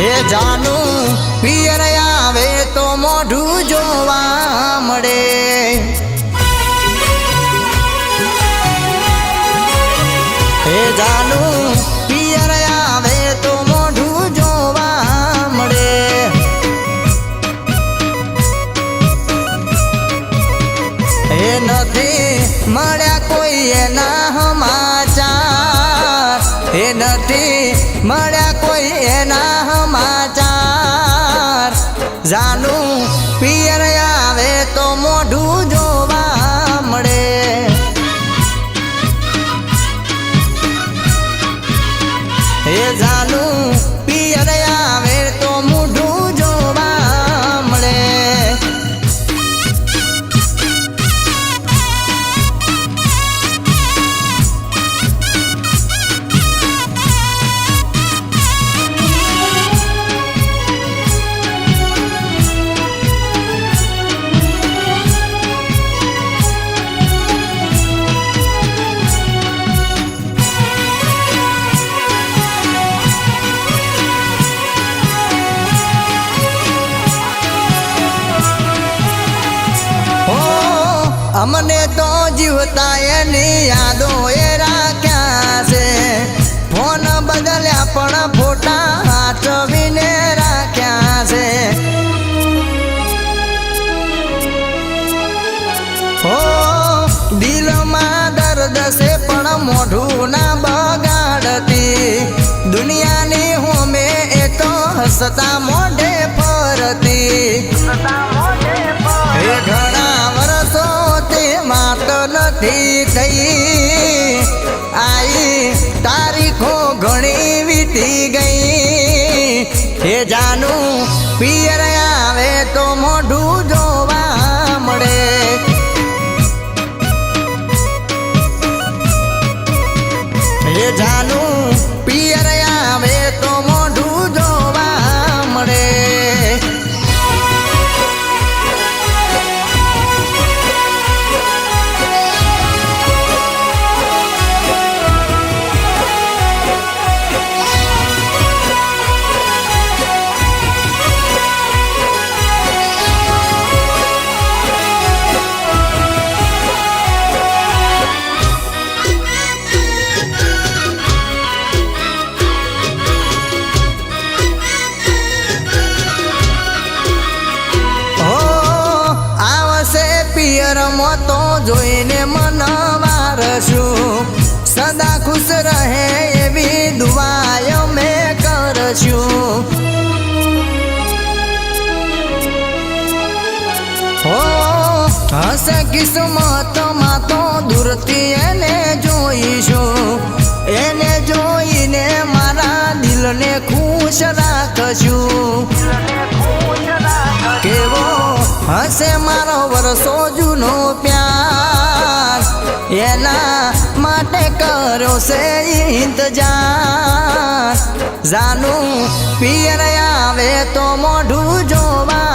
હે જાનું પિયર આવે તો મોઢું જોવા મળે। હે જાનું પિયર આવે તો મોઢું જોવા મળે। હે નથી મળ્યા કોઈ એના સમાચાર, હે નથી મળ્યા કોઈ એના સમાચાર। જાનું પિયર આવે તો મોઢું જોવા મળે। હે જાનું પિયર આવે તો મોઢું જોવા મળે। અમને તો જીવતા એની યાદો એ રાખ્યા છે। ફોન બદલ્યા પણ ફોટા સાચવીને રાખ્યા છે। હો દિલમાં દર્દ છે પણ મોઢું ના બગાડતી। દુનિયાની હોમે એ તો હસતા મોઢે ફરતી। એ ઘણા વર્ષો માત નથી થઈ, આઈ તારીખો ઘણી વીતી ગઈ। હે જાનું પિયર આવે તો મોઢું જોવા મળે। હે જાનું પિયર આવે તો મોઢું જોવા મળે। તો જોઈને મન મારશું, સદા ખુશ રહે એવી દુઆ મેં કરશું। હો હશે કિસ્મતમાં તો દૂરથી એને જોઈશું। એને જોઈને મારા દિલને ખુશ રાખશું। કેવો હશે મારો વર્ષો જૂનો પ્યાર, એના માટે કર્યો છે ઇંતજાર। જાનું પિયર આવે તો મોઢું જોવા